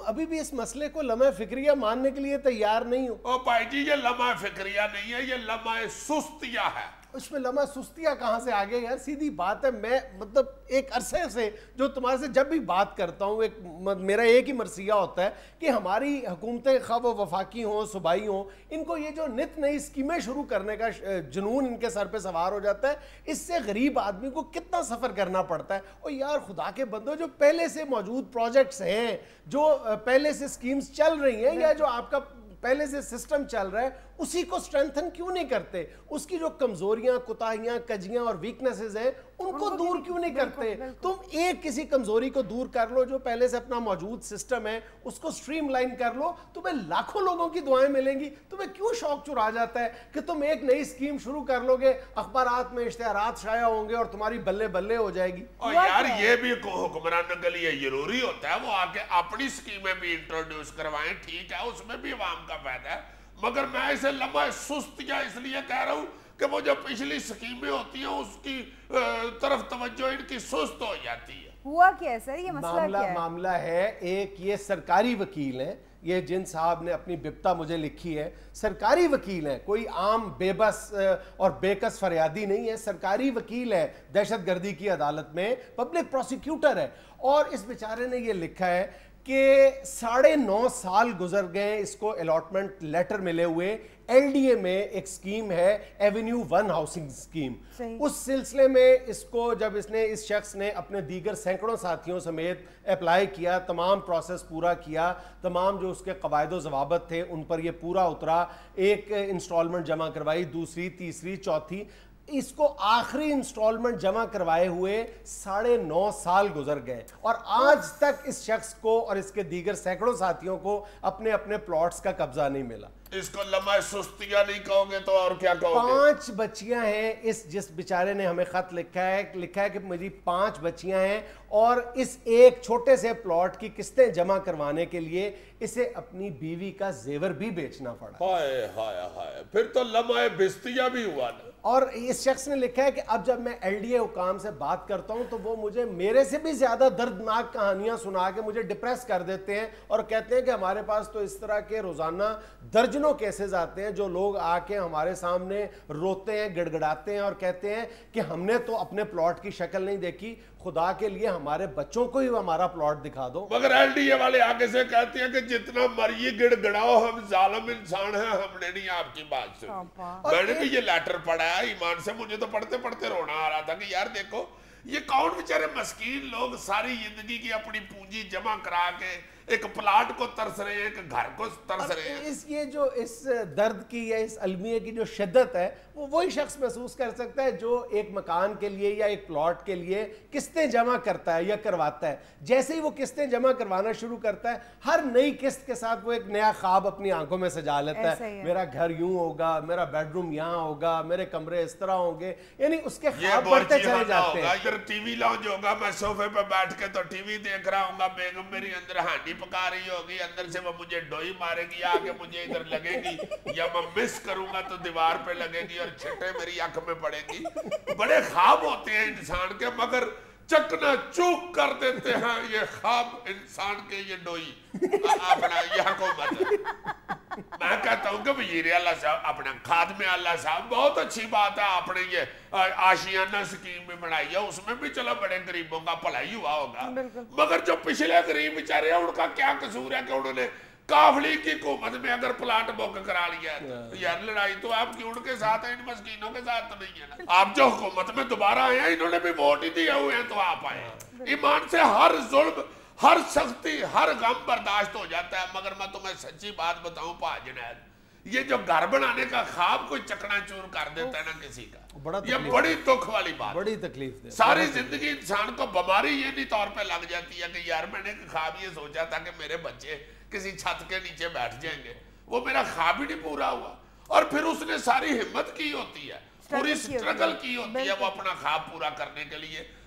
ابھی بھی اس مسئلے کو لمحہ فکریہ ماننے کے لیے تیار نہیں ہو؟ او بھائی جی یہ لمحہ فکریہ نہیں ہے، یہ لمحہ سستیہ ہے۔ اس میں لمحہ سستیاں کہاں سے آگے یار؟ سیدھی بات ہے، میں مطلب ایک عرصے سے جو تمہارے سے جب بھی بات کرتا ہوں میرا ایک ہی مرثیہ ہوتا ہے کہ ہماری حکومتیں خواہ وہ وفاقی ہوں صوبائی ہوں، ان کو یہ جو نت نئی اسکیمیں شروع کرنے کا جنون ان کے سر پہ سوار ہو جاتا ہے، اس سے غریب آدمی کو کتنا سفر کرنا پڑتا ہے۔ اور یار خدا کے بندو، جو پہلے سے موجود پروجیکٹس ہیں، جو پہلے سے اسکیمز چل رہی ہیں، یا جو آپ کا پہلے سے سسٹم چل رہا ہے، اسی کو سٹرینتھن کیوں نہیں کرتے؟ اس کی جو کمزوریاں، کوتاہیاں، کجیاں اور ویکنسز ہیں ان کو دور کیوں نہیں کرتے؟ تم ایک کسی کمزوری کو دور کر لو جو پہلے سے اپنا موجود سسٹم ہے، اس کو سٹریم لائن کر لو، تمہیں لاکھوں لوگوں کی دعائیں ملیں گی۔ تمہیں کیوں شوق چرا جاتا ہے کہ تم ایک نئی اسکیم شروع کر لو گے، اخبارات میں اشتہارات شائع ہوں گے اور تمہاری بلے بلے ہو جائے گی؟ اور یار یہ بھی حکمرانوں کے لیے ضروری ہوتا ہے وہ آ کے اپنی اسکیمیں بھی انٹروڈیوس کروائیں، ٹھیک ہے، اس میں بھی عوام کا فائدہ ہے، مگر میں اسے لمحہ سستیہ اس لیے کہہ رہا ہوں کہ وہ جو پچھلی اسکیمیں ہوتی ہیں اس کی طرف توجہ ان کی سست ہو جاتی ہے۔ ہوا کیا ہے سر؟ یہ مسئلہ کیا ہے؟ معاملہ ہے ایک، یہ سرکاری وکیل ہیں، یہ جن صاحب نے اپنی بپتا مجھے لکھی ہے، سرکاری وکیل ہیں، کوئی عام بے بس اور بے کس فریادی نہیں ہے، سرکاری وکیل ہے دہشت گردی کی عدالت میں، پبلک پروسیکیوٹر ہے، اور اس بیچارے نے یہ لکھا ہے کہ 9.5 سال گزر گئے اس کو الاٹمنٹ لیٹر ملے ہوئے۔ ایل ڈی اے میں ایک سکیم ہے ایونیو 1 ہاؤسنگ سکیم، اس سلسلے میں اس کو جب اس شخص نے اپنے دیگر سینکڑوں ساتھیوں سمیت اپلائی کیا، تمام پروسیس پورا کیا، تمام جو اس کے قواعد و ضوابط تھے ان پر یہ پورا اترا، ایک انسٹالمنٹ جمع کروائی، دوسری، تیسری، چوتھی، اس کو آخری انسٹالمنٹ جمع کروائے ہوئے 9.5 سال گزر گئے، اور آج تک اس شخص کو اور اس کے دیگر سینکڑوں ساتھیوں کو اپنے اپنے پلاٹس کا قبضہ نہیں ملا۔ اس کو لمحہ سستیہ نہیں کہو گے تو اور کیا کہو گے؟ 5 بچیاں ہیں، جس بیچارے نے ہمیں خط لکھا ہے کہ میری 5 بچیاں ہیں، اور اس ایک چھوٹے سے پلاٹ کی قسطیں جمع کروانے کے لیے اسے اپنی بیوی کا زیور بھی بیچنا پڑا۔ ہائے ہائے ہائے، پھر تو لمحہ بستیہ بھی ہوا نا۔ اور اس شخص نے لکھا ہے کہ اب جب میں ایل ڈی اے حکام سے بات کرتا ہوں تو وہ مجھے میرے سے بھی زیادہ دردناک کہانیاں سنا کے مجھے ڈپریس کر دیتے ہیں، اور کہتے ہیں کہ ہمارے پاس تو اس طرح کے روزانہ درجنوں کیسز آتے ہیں جو لوگ آ کے ہمارے سامنے روتے ہیں، گڑ گڑاتے ہیں اور کہتے ہیں کہ ہم نے تو اپنے پلاٹ کی شکل نہیں دیکھی، خدا کے لیے ہمارے بچوں کو ہی ہمارا پلاٹ دکھا دو۔ مگر ایل ڈی اے والے آگے سے کہتے ہیں کہ جتنا مرضی گڑ گڑاؤ، ہم ظالم انسان ہیں، ہم نے نہیں آپ کی بات سنی۔ میں نے بھی یہ لیٹر پڑھا ہے ایمان سے، مجھے تو پڑھتے پڑھتے رونا آ رہا تھا کہ یار دیکھو یہ کون بیچارے مسکین لوگ ساری زندگی کی اپنی پونجی جمع کرا کے ایک پلاٹ کو ترس رہے ہیں، ایک گھر کو ترس رہے ہیں۔ یہ جو اس درد کی یا اس المیہ کی جو شدت ہے وہ وہی شخص محسوس کر سکتا ہے جو ایک مکان کے لیے یا ایک پلاٹ کے لیے قسطیں جمع کرتا ہے یا کرواتا ہے۔ جیسے ہی وہ قسطیں جمع کروانا شروع کرتا ہے، ہر نئی قسط کے ساتھ وہ ایک نیا خواب اپنی آنکھوں میں سجا لیتا ہے، میرا گھر یوں ہوگا، میرا بیڈ روم یہاں ہوگا، میرے کمرے اس طرح ہوں گے، یعنی اس کے خواب بڑھتے چلے جاتے ہیں۔ ادھر ٹی وی لاؤنج ہوگا، میں صوفے پہ بیٹھ کے تو ٹی وی دیکھ رہا ہوں گا، بیگم میری اندر ہانڈی پکا رہی ہوگی، اندر سے وہ مجھے ڈوئی مارے گی، آگے مجھے ادھر لگے گی، یا میں مس کروں گا تو دیوار پہ لگے گی اور چھٹے میری آنکھ میں پڑے گی۔ بڑے خواب ہوتے ہیں انسان کے، مگر چکنا چوک کر دیتے ہیں یہ خواب انسان کے، یہ ڈوئی اپنا یہ حکومت ہے۔ میں کہتا ہوں کہ وزیر اعلیٰ صاحب، اپنا خادم اعلیٰ صاحب، بہت اچھی بات ہے آپ نے یہ آشیانہ سکیم میں بنائی ہے، اس میں بھی چلو بڑے غریبوں کا بھلائی ہوا ہوگا، مگر جو پچھلے غریب بیچارے ہیں ان کا کیا قصور ہے کہ انہوں نے کافلی کی حکومت میں اگر پلاٹ بک کرا لیا ہے؟ یار لڑائی تو آپ کی ان کے ساتھ ہیں، ان مسکینوں کے ساتھ تو نہیں ہے نا۔ آپ جو حکومت میں دوبارہ آئے ہیں، انہوں نے بھی ووٹ ہی دیے ہوئے ہیں تو آپ آئے ہیں۔ ایمان سے ہر ظلم، ہر سختی، ہر غم برداشت ہو جاتا ہے، مگر میں تمہیں سچی بات بتاؤں پا جنید، یہ جو گھر بنانے کا خواب کوئی چکنا چور کر دیتا ہے نا کسی کا، یہ بڑی دکھ والی بات، بڑی تکلیف دے۔ ساری زندگی انسان کو بیماری یہ نہیں طور پہ لگ جاتی ہے کہ یار میں نے خواب یہ سوچا تھا کہ میرے بچے کسی چھت کے نیچے بیٹھ جائیں گے، وہ میرا خواب ہی نہیں پورا ہوا، اور پھر اس نے ساری ہمت کی ہوتی ہے، پوری سٹرگل کی ہوتی ہے وہ اپنا خواب پورا کرنے کے لیے،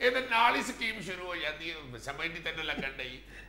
ਇਹਦੇ ਨਾਲ ਹੀ ਸਕੀਮ ਸ਼ੁਰੂ ਹੋ ਜਾਂਦੀ ਹੈ। ਸਮਝ ਨਹੀਂ ਤੈਨੂੰ ਲੱਗਣ ਡਈ,